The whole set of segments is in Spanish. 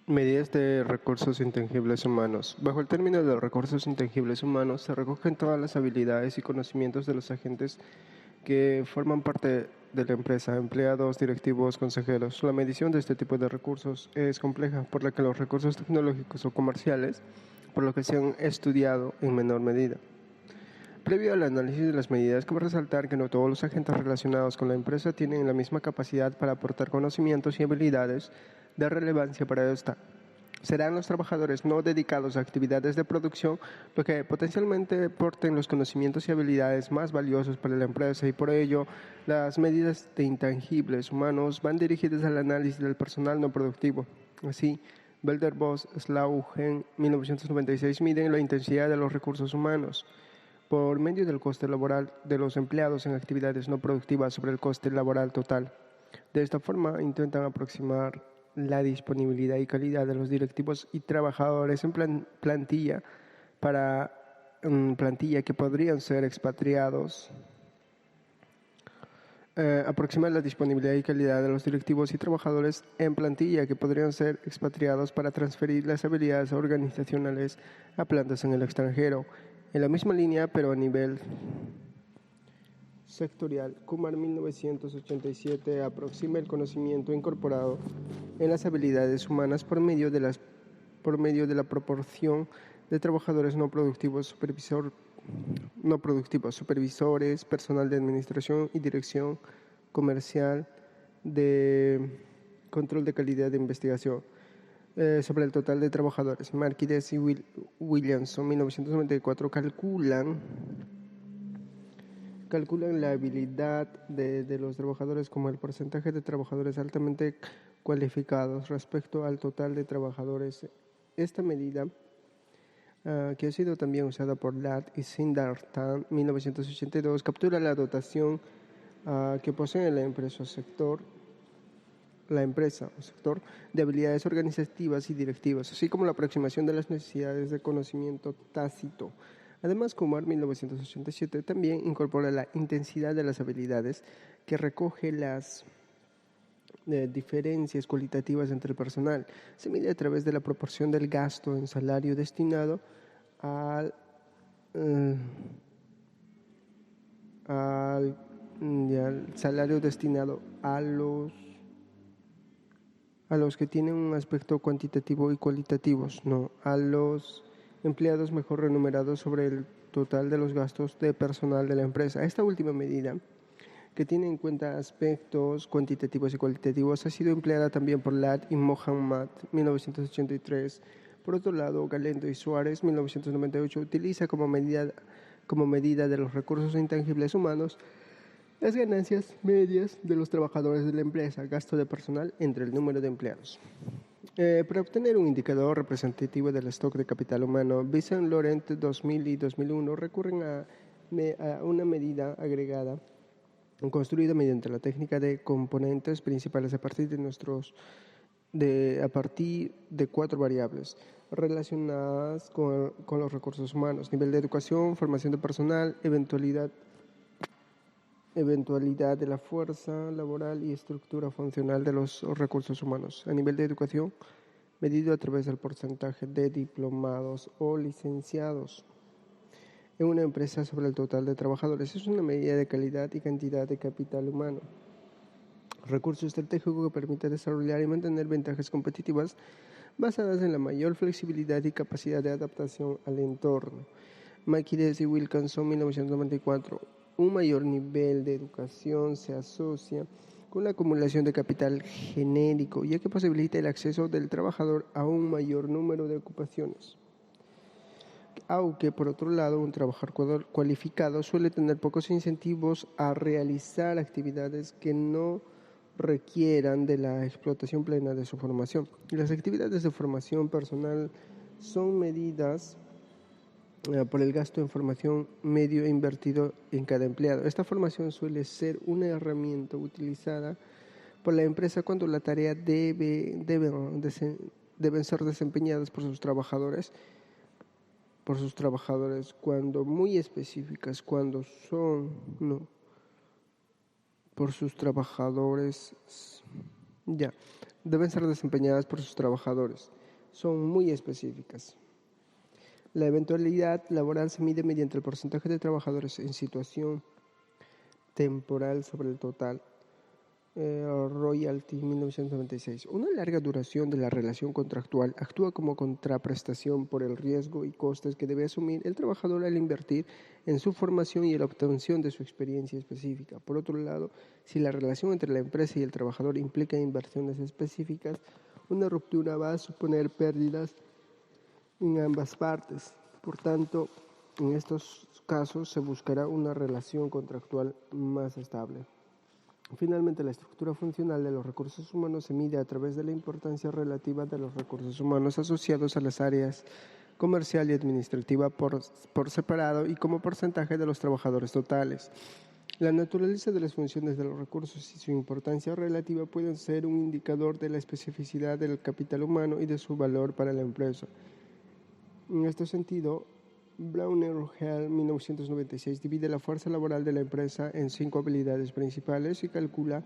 Medidas de recursos intangibles humanos. Bajo el término de los recursos intangibles humanos se recogen todas las habilidades y conocimientos de los agentes que forman parte de la empresa, empleados, directivos, consejeros. La medición de este tipo de recursos es compleja, por lo que los recursos tecnológicos o comerciales, por lo que se han estudiado en menor medida. Previo al análisis de las medidas, cabe resaltar que no todos los agentes relacionados con la empresa tienen la misma capacidad para aportar conocimientos y habilidades de relevancia para esta. Serán los trabajadores no dedicados a actividades de producción los que potencialmente aporten los conocimientos y habilidades más valiosos para la empresa y por ello las medidas de intangibles humanos van dirigidas al análisis del personal no productivo. Así, Belder-Boss, Slaugen, 1996 miden la intensidad de los recursos humanos por medio del coste laboral de los empleados en actividades no productivas sobre el coste laboral total. De esta forma, intentan aproximar la disponibilidad y calidad de los directivos y trabajadores en plantilla que podrían ser expatriados. Aproximar la disponibilidad y calidad de los directivos y trabajadores en plantilla que podrían ser expatriados para transferir las habilidades organizacionales a plantas en el extranjero. En la misma línea, pero a nivel sectorial, Kumar 1987 aproxima el conocimiento incorporado en las habilidades humanas por medio de la proporción de trabajadores no productivos, supervisores, personal de administración y dirección comercial, de control de calidad de investigación. Sobre el total de trabajadores, Marquídez y Williamson, 1994, calculan la habilidad de los trabajadores como el porcentaje de trabajadores altamente cualificados respecto al total de trabajadores. Esta medida, que ha sido también usada por Ladd y Sindartan, 1982, captura la dotación que posee la empresa o sector de habilidades organizativas y directivas, así como la aproximación de las necesidades de conocimiento tácito. Además, Kumar 1987 también incorpora la intensidad de las habilidades, que recoge las diferencias cualitativas entre el personal. Se mide a través de la proporción del gasto en salario destinado al salario destinado a los que tienen un aspecto cuantitativo y cualitativos, a los empleados mejor remunerados sobre el total de los gastos de personal de la empresa. Esta última medida, que tiene en cuenta aspectos cuantitativos y cualitativos, ha sido empleada también por Ladd y Mohammad, 1983. Por otro lado, Galento y Suárez, 1998, utiliza como medida de los recursos intangibles humanos las ganancias medias de los trabajadores de la empresa, gasto de personal entre el número de empleados. Para obtener un indicador representativo del stock de capital humano, Vincent Laurent 2000 y 2001 recurren a una medida agregada construida mediante la técnica de componentes principales a partir de 4 variables relacionadas con los recursos humanos: nivel de educación, formación de personal, eventualidad de la fuerza laboral y estructura funcional de los recursos humanos. A nivel de educación, medido a través del porcentaje de diplomados o licenciados en una empresa sobre el total de trabajadores. Es una medida de calidad y cantidad de capital humano. Recurso estratégico que permite desarrollar y mantener ventajas competitivas basadas en la mayor flexibilidad y capacidad de adaptación al entorno. Marquídez y Wilkinson, 1994. Un mayor nivel de educación se asocia con la acumulación de capital genérico, ya que posibilita el acceso del trabajador a un mayor número de ocupaciones. Aunque, por otro lado, un trabajador cualificado suele tener pocos incentivos a realizar actividades que no requieran de la explotación plena de su formación. Las actividades de formación personal son medidas por el gasto en formación medio invertido en cada empleado. Esta formación suele ser una herramienta utilizada por la empresa cuando la tarea deben ser desempeñadas por sus trabajadores, cuando muy específicas, por sus trabajadores, deben ser desempeñadas por sus trabajadores. Son muy específicas. La eventualidad laboral se mide mediante el porcentaje de trabajadores en situación temporal sobre el total. Royalty 1996. Una larga duración de la relación contractual actúa como contraprestación por el riesgo y costes que debe asumir el trabajador al invertir en su formación y en la obtención de su experiencia específica. Por otro lado, si la relación entre la empresa y el trabajador implica inversiones específicas, una ruptura va a suponer pérdidas en ambas partes. Por tanto, en estos casos se buscará una relación contractual más estable. Finalmente, la estructura funcional de los recursos humanos se mide a través de la importancia relativa de los recursos humanos asociados a las áreas comercial y administrativa por separado y como porcentaje de los trabajadores totales. La naturaleza de las funciones de los recursos y su importancia relativa pueden ser un indicador de la especificidad del capital humano y de su valor para la empresa. En este sentido, Brauner-Hall 1996 divide la fuerza laboral de la empresa en 5 habilidades principales y calcula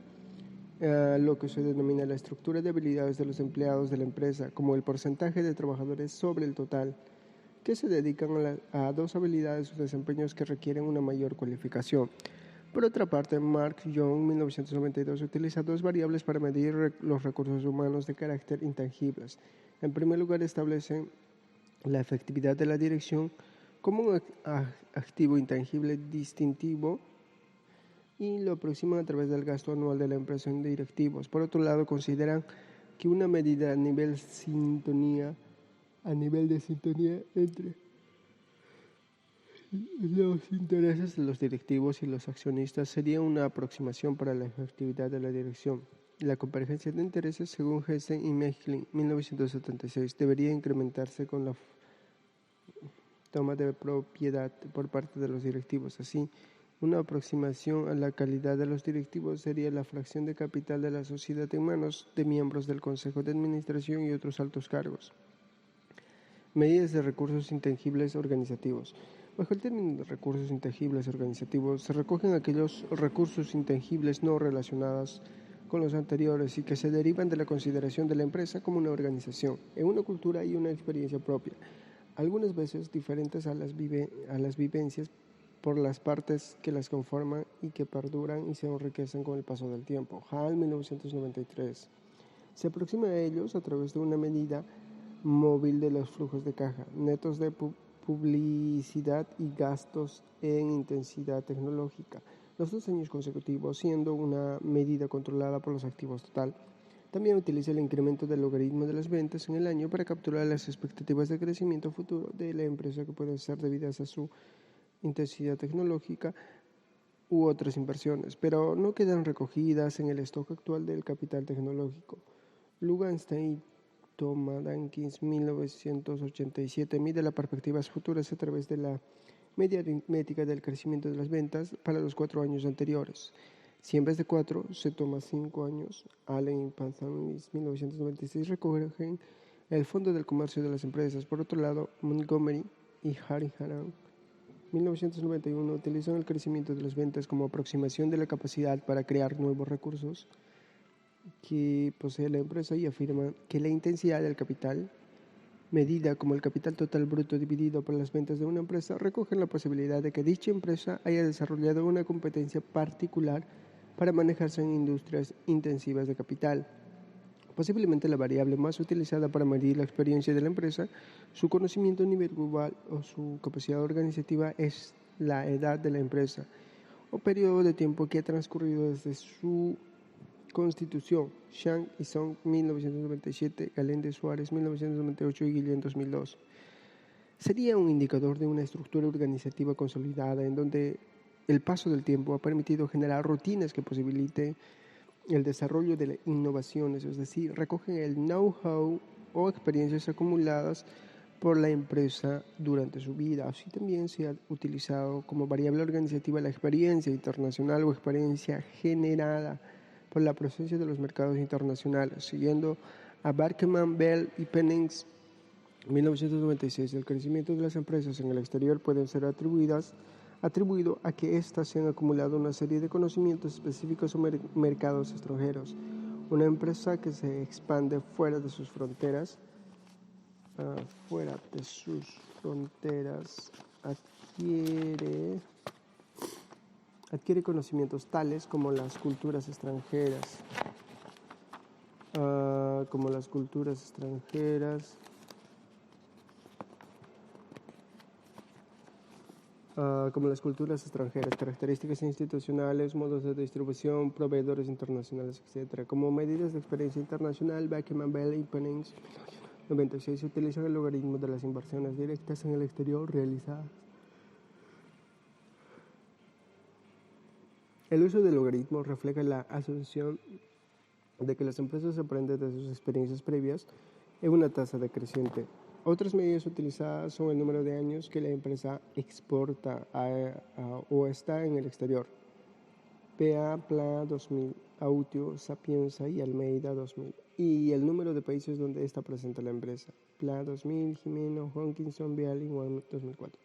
lo que se denomina la estructura de habilidades de los empleados de la empresa como el porcentaje de trabajadores sobre el total que se dedican a 2 habilidades o desempeños que requieren una mayor cualificación. Por otra parte, Mark Young 1992 utiliza 2 variables para medir los recursos humanos de carácter intangibles. En primer lugar, establece la efectividad de la dirección como un activo intangible distintivo y lo aproximan a través del gasto anual de la empresa en directivos. Por otro lado, consideran que una medida a nivel de sintonía entre los intereses de los directivos y los accionistas sería una aproximación para la efectividad de la dirección. La convergencia de intereses, según Hessen y Mechlin, 1976, debería incrementarse con la toma de propiedad por parte de los directivos. Así, una aproximación a la calidad de los directivos sería la fracción de capital de la sociedad en manos de miembros del Consejo de Administración y otros altos cargos. Medidas de recursos intangibles organizativos. Bajo el término de recursos intangibles organizativos se recogen aquellos recursos intangibles no relacionados con los anteriores y que se derivan de la consideración de la empresa como una organización, en una cultura y una experiencia propia, algunas veces diferentes a las vivencias por las partes que las conforman y que perduran y se enriquecen con el paso del tiempo. Hall, 1993. Se aproxima a ellos a través de una medida móvil de los flujos de caja, netos de publicidad y gastos en intensidad tecnológica, los 2 años consecutivos siendo una medida controlada por los activos total. También utiliza el incremento del logaritmo de las ventas en el año para capturar las expectativas de crecimiento futuro de la empresa que pueden ser debidas a su intensidad tecnológica u otras inversiones, pero no quedan recogidas en el stock actual del capital tecnológico. Luganstein y Thomas Dankins 1987 mide las perspectivas futuras a través de la media aritmética del crecimiento de las ventas para los 4 años anteriores. Si en vez de 4 se toma 5 años, Allen y Panzanis 1996 recogen el fondo del comercio de las empresas. Por otro lado, Montgomery y Hariharan 1991 utilizan el crecimiento de las ventas como aproximación de la capacidad para crear nuevos recursos que posee la empresa y afirman que la intensidad del capital, medida como el capital total bruto dividido por las ventas de una empresa, recogen la posibilidad de que dicha empresa haya desarrollado una competencia particular para manejarse en industrias intensivas de capital. Posiblemente la variable más utilizada para medir la experiencia de la empresa, su conocimiento a nivel global o su capacidad organizativa es la edad de la empresa o periodo de tiempo que ha transcurrido desde su constitución. Shang y Song 1997, Galén Suárez 1998 y Guillén 2002. Sería un indicador de una estructura organizativa consolidada en donde el paso del tiempo ha permitido generar rutinas que posibiliten el desarrollo de innovaciones, es decir, recogen el know-how o experiencias acumuladas por la empresa durante su vida. Así también se ha utilizado como variable organizativa la experiencia internacional o experiencia generada por la presencia de los mercados internacionales. Siguiendo a Barkeman, Bell y Pennings, 1996, el crecimiento de las empresas en el exterior puede ser atribuido a que éstas se han acumulado una serie de conocimientos específicos o mercados extranjeros. Una empresa que se expande fuera de sus fronteras, adquiere conocimientos tales como las culturas extranjeras, características institucionales, modos de distribución, proveedores internacionales, etc. Como medidas de experiencia internacional, Beckman Bell y Pennings 96 utilizan el logaritmo de las inversiones directas en el exterior realizadas. El uso del logaritmo refleja la asunción de que las empresas aprenden de sus experiencias previas en una tasa decreciente. Otras medidas utilizadas son el número de años que la empresa exporta o está en el exterior. Pla 2000, Autio, Sapienza y Almeida 2000. Y el número de países donde está presente la empresa. Pla 2000, Jimeno, Hodgkinson, Vial y 2004.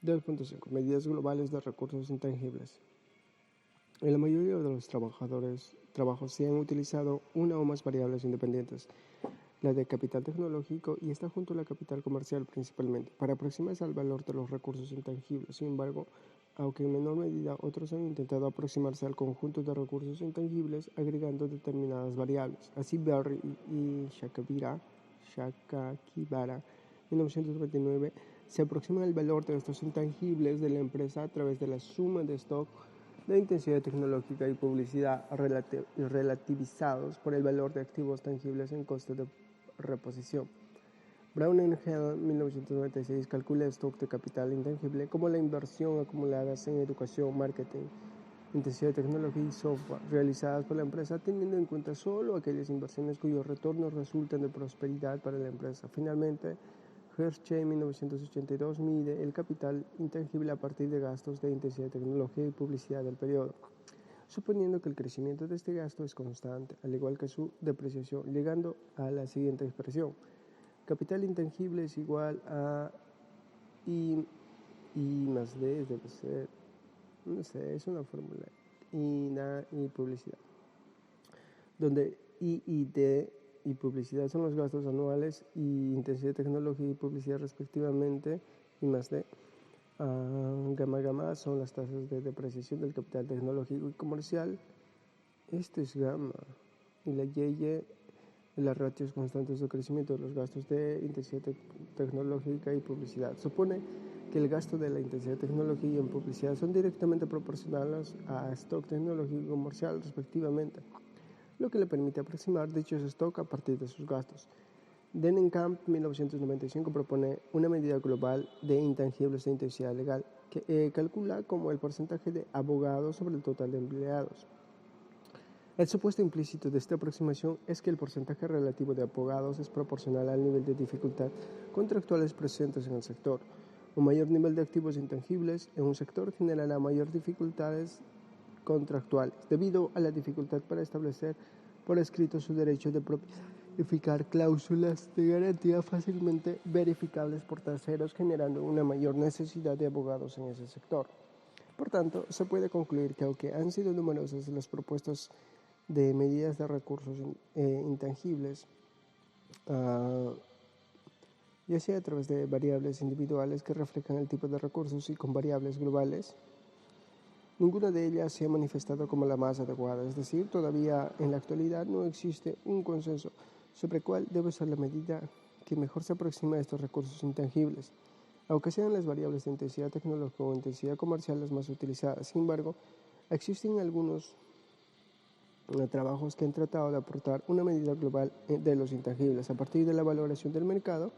2.5. Medidas globales de recursos intangibles. En la mayoría de los trabajos se han utilizado una o más variables independientes, la de capital tecnológico y esta junto a la capital comercial principalmente, para aproximarse al valor de los recursos intangibles. Sin embargo, aunque en menor medida otros han intentado aproximarse al conjunto de recursos intangibles agregando determinadas variables. Así Berry y Shakakibara, 1999, se aproxima al valor de estos intangibles de la empresa a través de la suma de stock de intensidad tecnológica y publicidad relativizados por el valor de activos tangibles en coste de reposición. Brown and Hell, 1996, calcula el stock de capital intangible como la inversión acumuladas en educación, marketing, intensidad de tecnología y software realizadas por la empresa, teniendo en cuenta solo aquellas inversiones cuyos retornos resultan de prosperidad para la empresa. Finalmente, Hershey, 1982, mide el capital intangible a partir de gastos de intensidad de tecnología y publicidad del periodo, suponiendo que el crecimiento de este gasto es constante, al igual que su depreciación, llegando a la siguiente expresión. Capital intangible es igual a I más D, debe ser, no sé, es una fórmula, y publicidad, donde I y D y publicidad son los gastos anuales y intensidad de tecnología y publicidad respectivamente, y más D. Gamma son las tasas de depreciación del capital tecnológico y comercial. Esto es gamma. Y la Y las ratios constantes de crecimiento de los gastos de intensidad tecnológica y publicidad. Supone que el gasto de la intensidad tecnológica y en publicidad son directamente proporcionales a stock tecnológico y comercial respectivamente, lo que le permite aproximar dichos stock a partir de sus gastos. Denenkamp, 1995, propone una medida global de intangibles de intensidad legal que calcula como el porcentaje de abogados sobre el total de empleados. El supuesto implícito de esta aproximación es que el porcentaje relativo de abogados es proporcional al nivel de dificultad contractuales presentes en el sector. Un mayor nivel de activos intangibles en un sector generará mayores dificultades contractuales, debido a la dificultad para establecer por escrito su derecho de propiedad y fijar cláusulas de garantía fácilmente verificables por terceros, generando una mayor necesidad de abogados en ese sector. Por tanto, se puede concluir que aunque han sido numerosas las propuestas de medidas de recursos intangibles, ya sea a través de variables individuales que reflejan el tipo de recursos y con variables globales, ninguna de ellas se ha manifestado como la más adecuada, es decir, todavía en la actualidad no existe un consenso sobre cuál debe ser la medida que mejor se aproxima a estos recursos intangibles, aunque sean las variables de intensidad tecnológica o intensidad comercial las más utilizadas. Sin embargo, existen algunos trabajos que han tratado de aportar una medida global de los intangibles a partir de la valoración del mercado,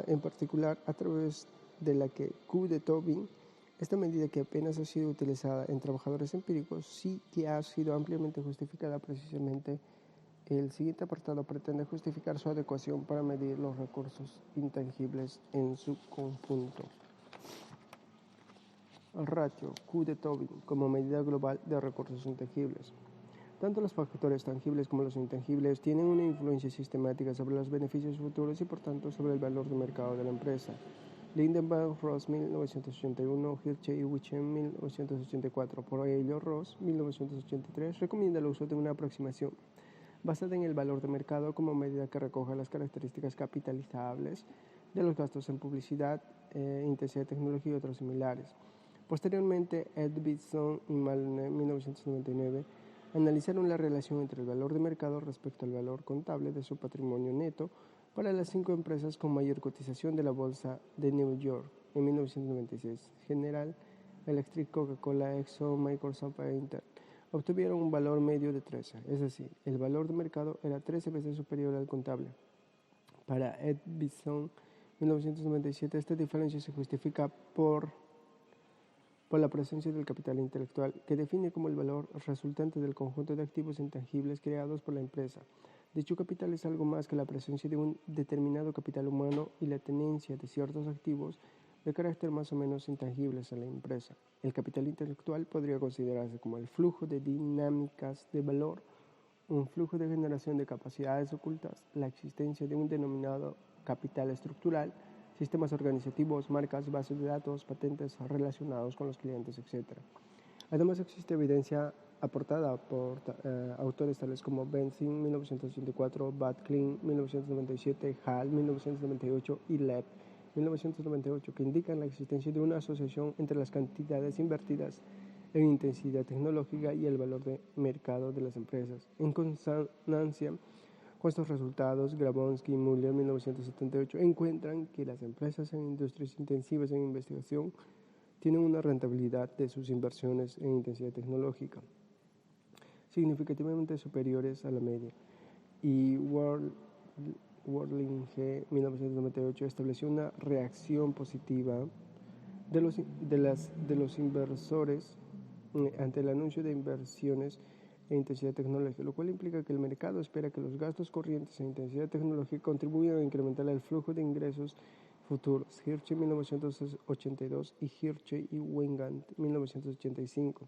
en particular a través de la que Q de Tobin. Esta medida, que apenas ha sido utilizada en trabajadores empíricos, sí que ha sido ampliamente justificada. Precisamente el siguiente apartado pretende justificar su adecuación para medir los recursos intangibles en su conjunto. El ratio Q de Tobin como medida global de recursos intangibles. Tanto los factores tangibles como los intangibles tienen una influencia sistemática sobre los beneficios futuros y por tanto sobre el valor de mercado de la empresa. Lindenberg, Ross, 1981, Hirschey y Witchen, 1984. Por ello, Ross, 1983, recomienda el uso de una aproximación basada en el valor de mercado como medida que recoja las características capitalizables de los gastos en publicidad, intensidad de tecnología y otros similares. Posteriormente, Edvidson y Malone, 1999, analizaron la relación entre el valor de mercado respecto al valor contable de su patrimonio neto para las 5 empresas con mayor cotización de la bolsa de New York en 1996. General Electric, Coca-Cola, Exxon, Microsoft e Intel obtuvieron un valor medio de 13, es decir, el valor de mercado era 13 veces superior al contable. Para Edvidson, 1997, esta diferencia se justifica por la presencia del capital intelectual, que define como el valor resultante del conjunto de activos intangibles creados por la empresa. Dicho capital es algo más que la presencia de un determinado capital humano y la tenencia de ciertos activos de carácter más o menos intangibles a la empresa. El capital intelectual podría considerarse como el flujo de dinámicas de valor, un flujo de generación de capacidades ocultas, la existencia de un denominado capital estructural, sistemas organizativos, marcas, bases de datos, patentes relacionados con los clientes, etc. Además, existe evidencia aportada por autores tales como Benzing, 1984, Bad Klein, 1997, Hall, 1998 y Leb, 1998, que indican la existencia de una asociación entre las cantidades invertidas en intensidad tecnológica y el valor de mercado de las empresas. En consonancia con estos resultados, Grabowski y Muller, 1978, encuentran que las empresas en industrias intensivas en investigación tienen una rentabilidad de sus inversiones en intensidad tecnológica significativamente superiores a la media. Y Worlinge, 1998, estableció una reacción positiva de los inversores ante el anuncio de inversiones en intensidad tecnológica, lo cual implica que el mercado espera que los gastos corrientes en intensidad tecnológica contribuyan a incrementar el flujo de ingresos futuros. Hirschey, 1982 y Hirschey y Wingand, 1985.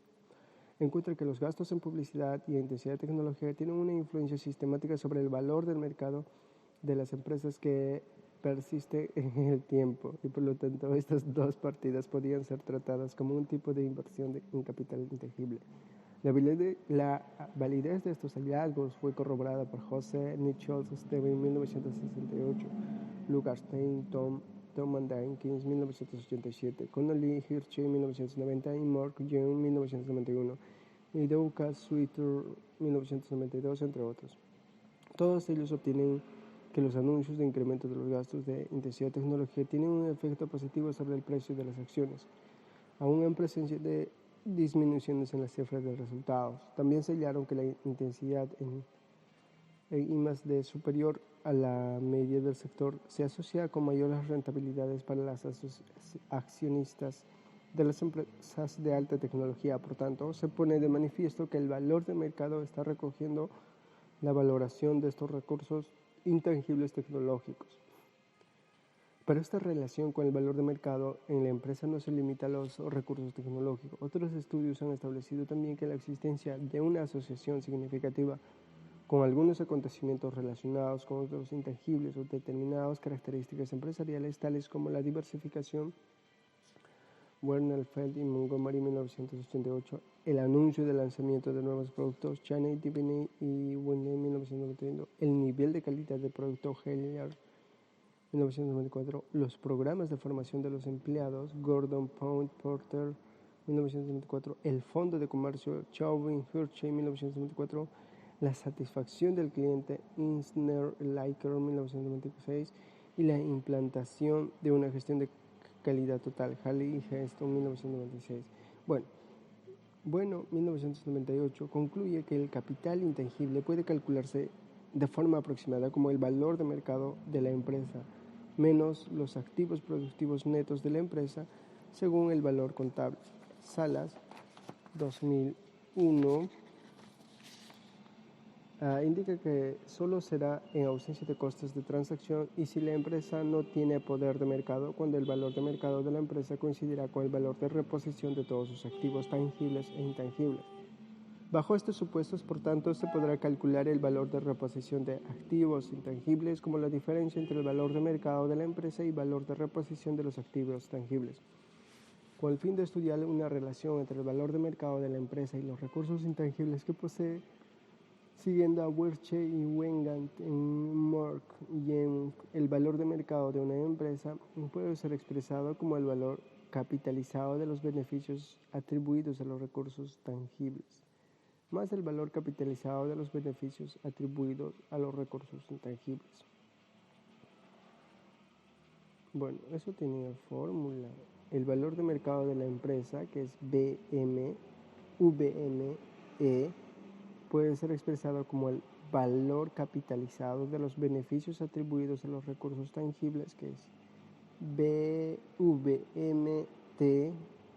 Encuentra que los gastos en publicidad y en intensidad tecnológica tienen una influencia sistemática sobre el valor del mercado de las empresas que persiste en el tiempo y por lo tanto estas dos partidas podían ser tratadas como un tipo de inversión en capital intangible. La validez de estos hallazgos fue corroborada por José Nichols Steven, 1968, Lucas Stein, Tom Jenkins, 1987, Connolly, Hirschey, 1990 y Mark Young, 1991, y Doukas Sweeter, 1992, entre otros. Todos ellos obtienen que los anuncios de incremento de los gastos de intensidad de tecnología tienen un efecto positivo sobre el precio de las acciones, aún en presencia de disminuciones en las cifras de resultados. También señalaron que la intensidad en I+D superior a la media del sector se asocia con mayores rentabilidades para las accionistas de las empresas de alta tecnología. Por tanto, se pone de manifiesto que el valor de mercado está recogiendo la valoración de estos recursos intangibles tecnológicos. Pero esta relación con el valor de mercado en la empresa no se limita a los recursos tecnológicos. Otros estudios han establecido también que la existencia de una asociación significativa con algunos acontecimientos relacionados con otros intangibles o determinadas características empresariales, tales como la diversificación. Werner Feld y Montgomery, 1988, el anuncio del lanzamiento de nuevos productos, Chaney, Divine y Winnie, 1991, el nivel de calidad del producto, Hellier, 1994, los programas de formación de los empleados, Gordon Pound Porter, 1994, el Fondo de Comercio, Chauvin Hirschey, 1994, la satisfacción del cliente, Insner Liker, 1996, y la implantación de una gestión de calidad total, Halley y Heston, 1996. Bueno, 1998 concluye que el capital intangible puede calcularse de forma aproximada como el valor de mercado de la empresa menos los activos productivos netos de la empresa según el valor contable. Salas, 2001, indica que solo será en ausencia de costes de transacción y si la empresa no tiene poder de mercado, cuando el valor de mercado de la empresa coincidirá con el valor de reposición de todos sus activos tangibles e intangibles. Bajo estos supuestos, por tanto, se podrá calcular el valor de reposición de activos intangibles como la diferencia entre el valor de mercado de la empresa y valor de reposición de los activos tangibles. Con el fin de estudiar una relación entre el valor de mercado de la empresa y los recursos intangibles que posee, siguiendo a Wirthe y Wengand en Mork y en el valor de mercado de una empresa, puede ser expresado como el valor capitalizado de los beneficios atribuidos a los recursos tangibles, más el valor capitalizado de los beneficios atribuidos a los recursos intangibles. Bueno, eso tenía fórmula. El valor de mercado de la empresa, que es VME, puede ser expresado como el valor capitalizado de los beneficios atribuidos a los recursos tangibles, que es BVMT,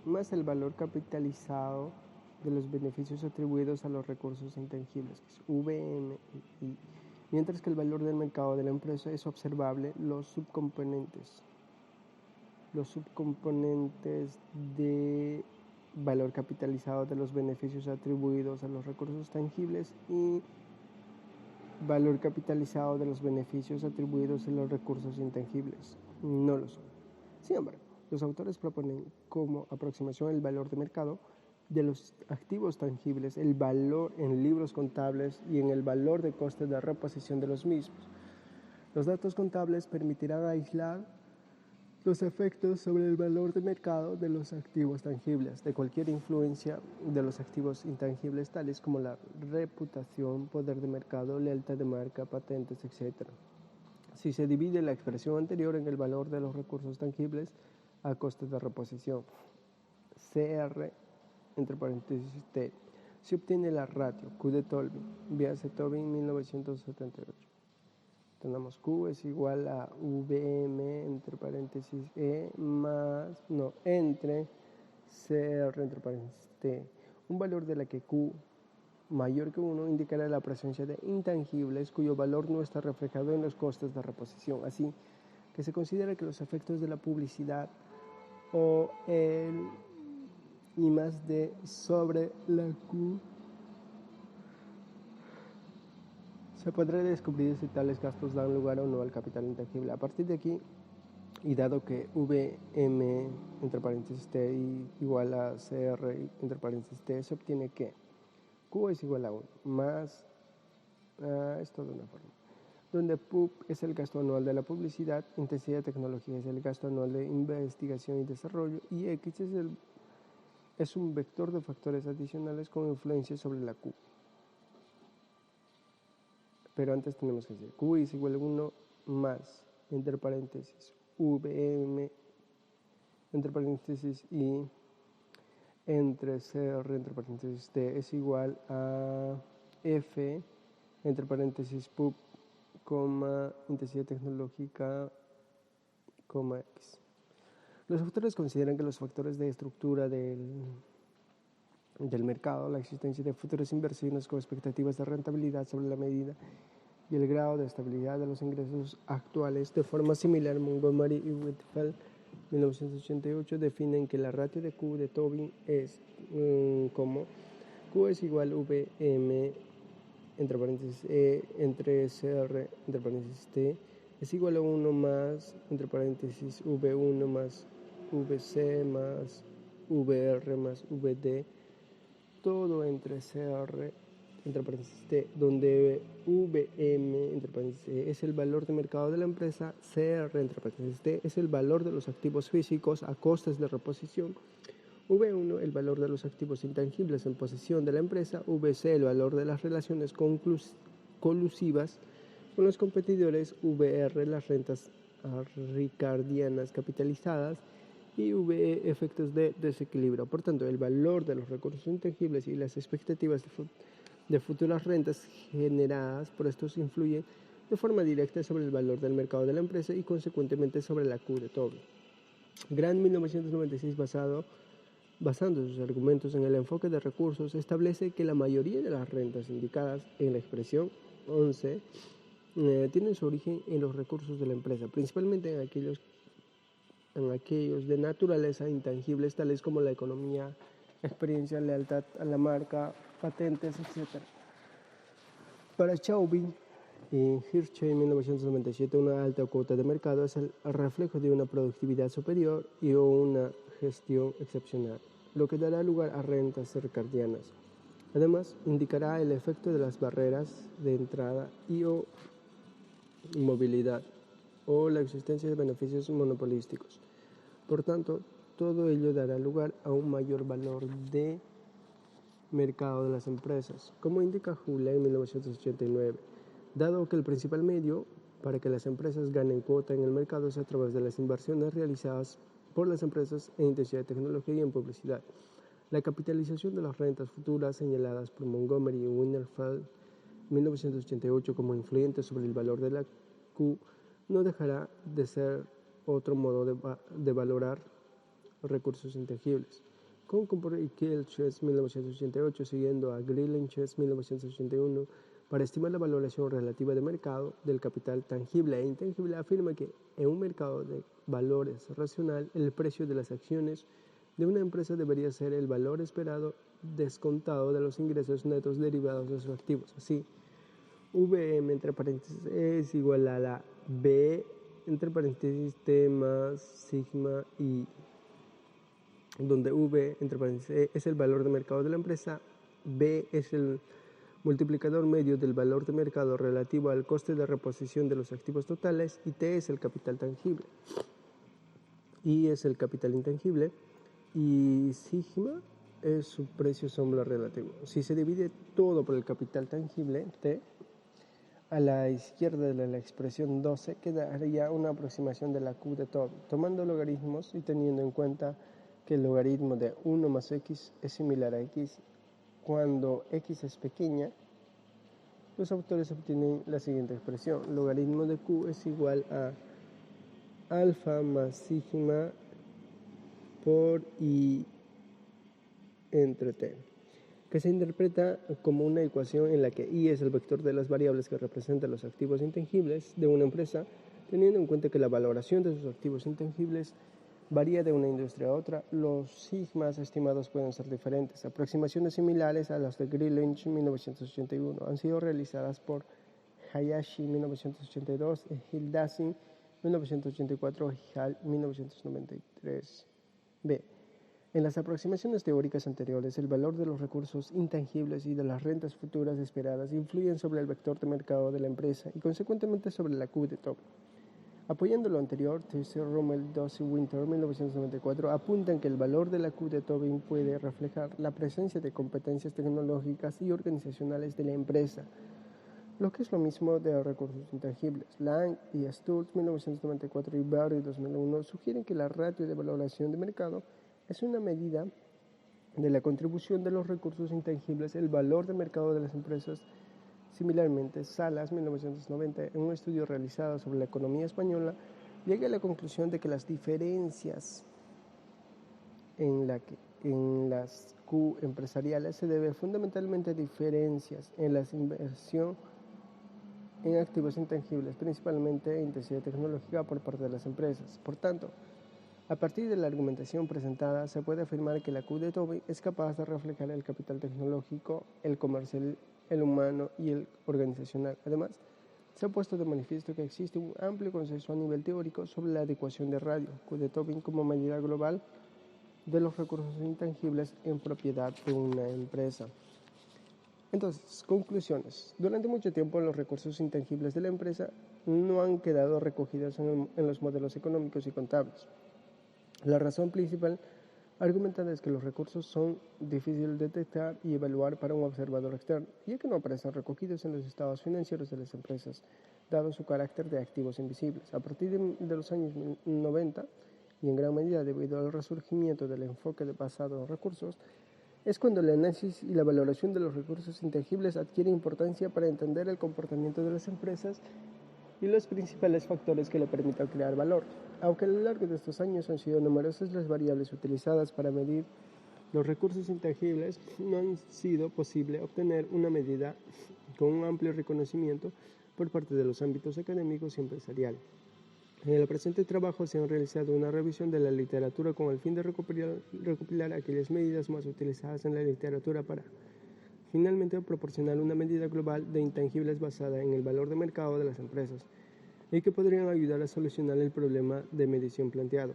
más el valor capitalizado de los beneficios atribuidos a los recursos intangibles, que es VMI. Mientras que el valor del mercado de la empresa es observable los subcomponentes de valor capitalizado de los beneficios atribuidos a los recursos tangibles y valor capitalizado de los beneficios atribuidos a los recursos intangibles. No lo son. Sin embargo, los autores proponen como aproximación el valor de mercado de los activos tangibles, el valor en libros contables y en el valor de coste de reposición de los mismos. Los datos contables permitirán aislar los efectos sobre el valor de mercado de los activos tangibles, de cualquier influencia de los activos intangibles, tales como la reputación, poder de mercado, lealtad de marca, patentes, etc. Si se divide la expresión anterior en el valor de los recursos tangibles a coste de reposición, CR, entre paréntesis T, se obtiene la ratio Q de Tobin, véase Tobin 1978. Tenemos Q es igual a VM entre paréntesis entre CR entre paréntesis T. Un valor de la que Q mayor que 1 indicará la presencia de intangibles cuyo valor no está reflejado en los costes de reposición. Así que se considera que los efectos de la publicidad o el I+D sobre la Q se podrá descubrir si tales gastos dan lugar o no al capital intangible. A partir de aquí, y dado que VM entre paréntesis T igual a CR entre paréntesis T, se obtiene que Q es igual a 1 más, esto de una forma, donde PUB es el gasto anual de la publicidad, intensidad de tecnología es el gasto anual de investigación y desarrollo, y X es un vector de factores adicionales con influencia sobre la Q. Pero antes tenemos que decir Q es igual a 1 más, entre paréntesis, VM, entre paréntesis, y entre CR, entre paréntesis, T es igual a F, entre paréntesis, PUB, intensidad tecnológica, X. Los autores consideran que los factores de estructura del mercado, la existencia de futuras inversiones con expectativas de rentabilidad sobre la medida y el grado de estabilidad de los ingresos actuales, de forma similar, Montgomery y Whitfield, 1988, definen que la ratio de Q de Tobin es como Q es igual a VM entre paréntesis entre CR entre paréntesis T es igual a 1 más entre paréntesis V1 más VC más VR más VD, todo entre CR entre paréntesis T, donde VM entre paréntesis es el valor de mercado de la empresa, CR entre paréntesis T es el valor de los activos físicos a costes de reposición, V1 el valor de los activos intangibles en posesión de la empresa, VC el valor de las relaciones colusivas con los competidores, VR las rentas ricardianas capitalizadas y VE efectos de desequilibrio. Por tanto, el valor de los recursos intangibles y las expectativas de futuras rentas generadas por estos influyen de forma directa sobre el valor del mercado de la empresa y consecuentemente sobre la Q de Tobin. Grant, 1996, basando sus argumentos en el enfoque de recursos, establece que la mayoría de las rentas indicadas en la expresión 11 tienen su origen en los recursos de la empresa, principalmente en aquellos de naturaleza intangibles, tales como la economía, experiencia, lealtad a la marca, patentes, etc. Para Chauvin y Hirschey en 1997, una alta cuota de mercado es el reflejo de una productividad superior y o una gestión excepcional, lo que dará lugar a rentas circadianas. Además, indicará el efecto de las barreras de entrada y o movilidad o la existencia de beneficios monopolísticos. Por tanto, todo ello dará lugar a un mayor valor de mercado de las empresas, como indica Hule en 1989, dado que el principal medio para que las empresas ganen cuota en el mercado es a través de las inversiones realizadas por las empresas en intensidad de tecnología y en publicidad. La capitalización de las rentas futuras señaladas por Montgomery y Winterfeld en 1988 como influyentes sobre el valor de la Q no dejará de ser otro modo de valorar recursos intangibles. Con y Kielches 1988, siguiendo a Grillenches 1981, para estimar la valoración relativa de mercado del capital tangible e intangible, afirma que en un mercado de valores racional, el precio de las acciones de una empresa debería ser el valor esperado descontado de los ingresos netos derivados de sus activos. Así, VM entre paréntesis es igual a la B entre paréntesis T más sigma I, donde V entre paréntesis E es el valor de mercado de la empresa, B es el multiplicador medio del valor de mercado relativo al coste de reposición de los activos totales, y T es el capital tangible, I es el capital intangible y sigma es su precio sombra relativo. Si se divide todo por el capital tangible, T, a la izquierda de la expresión 12 quedaría una aproximación de la Q de Tobin, tomando logaritmos y teniendo en cuenta que el logaritmo de 1 más x es similar a x cuando x es pequeña. Los autores obtienen la siguiente expresión: logaritmo de q es igual a alfa más sigma por i entre t, que se interpreta como una ecuación en la que i es el vector de las variables que representan los activos intangibles de una empresa, teniendo en cuenta que la valoración de sus activos intangibles varía de una industria a otra. Los sigmas estimados pueden ser diferentes. Aproximaciones similares a las de Grillich 1981 han sido realizadas por Hayashi 1982, Hildasing 1984 y Hall 1993. B. En las aproximaciones teóricas anteriores, el valor de los recursos intangibles y de las rentas futuras esperadas influyen sobre el vector de mercado de la empresa y consecuentemente sobre la Q de Tobin. Apoyando lo anterior, T.C. Rommel, Dawes y Winter, 1994, apuntan que el valor de la Q de Tobin puede reflejar la presencia de competencias tecnológicas y organizacionales de la empresa, lo que es lo mismo de recursos intangibles. Lang y Sturz, 1994, y Barry, 2001, sugieren que la ratio de valoración de mercado es una medida de la contribución de los recursos intangibles, el valor de mercado de las empresas. Similarmente, Salas, 1990, en un estudio realizado sobre la economía española, llega a la conclusión de que las diferencias en las Q empresariales se deben fundamentalmente a diferencias en la inversión en activos intangibles, principalmente intensidad tecnológica por parte de las empresas. Por tanto, a partir de la argumentación presentada, se puede afirmar que la Q de Tobin es capaz de reflejar el capital tecnológico, el comercial, el humano y el organizacional. Además, se ha puesto de manifiesto que existe un amplio consenso a nivel teórico sobre la adecuación de radio, Q de Tobin, como medida global de los recursos intangibles en propiedad de una empresa. Entonces, conclusiones. Durante mucho tiempo los recursos intangibles de la empresa no han quedado recogidos en los modelos económicos y contables. La razón principal argumentada es que los recursos son difíciles de detectar y evaluar para un observador externo, ya que no aparecen recogidos en los estados financieros de las empresas, dado su carácter de activos invisibles. A partir de los años 90, y en gran medida debido al resurgimiento del enfoque basado en recursos, es cuando el análisis y la valoración de los recursos intangibles adquiere importancia para entender el comportamiento de las empresas y los principales factores que le permitan crear valor. Aunque a lo largo de estos años han sido numerosas las variables utilizadas para medir los recursos intangibles, no ha sido posible obtener una medida con un amplio reconocimiento por parte de los ámbitos académicos y empresariales. En el presente trabajo se han realizado una revisión de la literatura con el fin de recopilar aquellas medidas más utilizadas en la literatura para finalmente proporcionar una medida global de intangibles basada en el valor de mercado de las empresas y que podrían ayudar a solucionar el problema de medición planteado.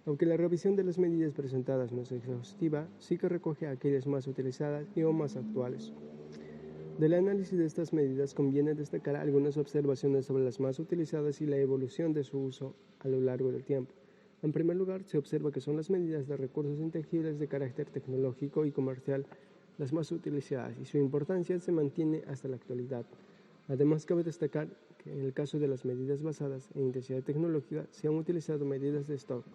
Aunque la revisión de las medidas presentadas no es exhaustiva, sí que recoge aquellas más utilizadas y o más actuales. Del análisis de estas medidas conviene destacar algunas observaciones sobre las más utilizadas y la evolución de su uso a lo largo del tiempo. En primer lugar, se observa que son las medidas de recursos intangibles de carácter tecnológico y comercial las más utilizadas y su importancia se mantiene hasta la actualidad. Además, cabe destacar que en el caso de las medidas basadas en intensidad tecnológica se han utilizado medidas de stock.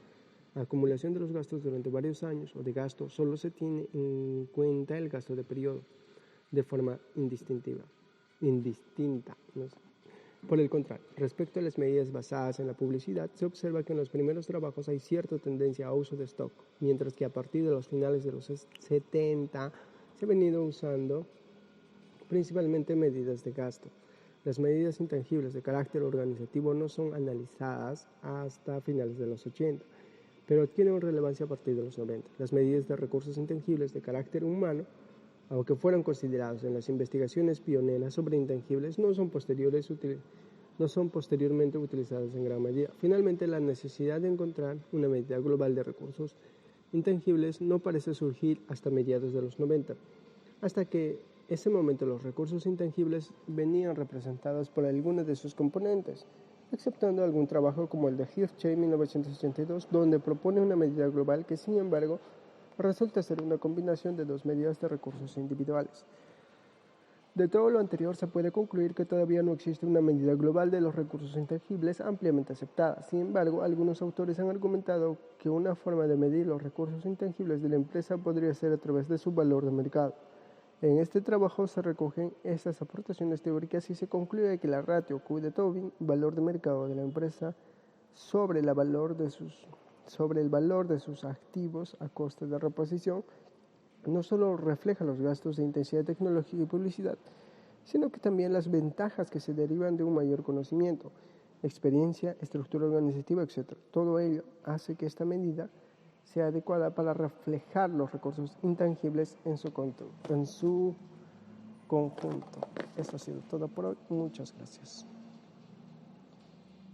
La acumulación de los gastos durante varios años o de gasto solo se tiene en cuenta el gasto de periodo de forma indistinta. No sé. Por el contrario, respecto a las medidas basadas en la publicidad, se observa que en los primeros trabajos hay cierta tendencia a uso de stock, mientras que a partir de los finales de los 70 se ha venido usando principalmente medidas de gasto. Las medidas intangibles de carácter organizativo no son analizadas hasta finales de los 80, pero adquieren relevancia a partir de los 90. Las medidas de recursos intangibles de carácter humano, aunque fueron considerados en las investigaciones pioneras sobre intangibles, no son posteriormente utilizadas en gran medida. Finalmente, la necesidad de encontrar una medida global de recursos intangibles no parece surgir hasta mediados de los 90, hasta que ese momento los recursos intangibles venían representados por algunos de sus componentes, exceptuando algún trabajo como el de Hirschey en 1982, donde propone una medida global que, sin embargo, resulta ser una combinación de dos medidas de recursos individuales. De todo lo anterior se puede concluir que todavía no existe una medida global de los recursos intangibles ampliamente aceptada. Sin embargo, algunos autores han argumentado que una forma de medir los recursos intangibles de la empresa podría ser a través de su valor de mercado. En este trabajo se recogen estas aportaciones teóricas y se concluye que la ratio Q de Tobin, valor de mercado de la empresa, sobre el valor de sus activos a coste de reposición, no solo refleja los gastos de intensidad tecnológica y publicidad, sino que también las ventajas que se derivan de un mayor conocimiento, experiencia, estructura organizativa, etc. Todo ello hace que esta medida sea adecuada para reflejar los recursos intangibles en su conjunto. Eso ha sido todo por hoy. Muchas gracias.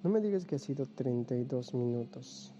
No me digas que ha sido 32 minutos.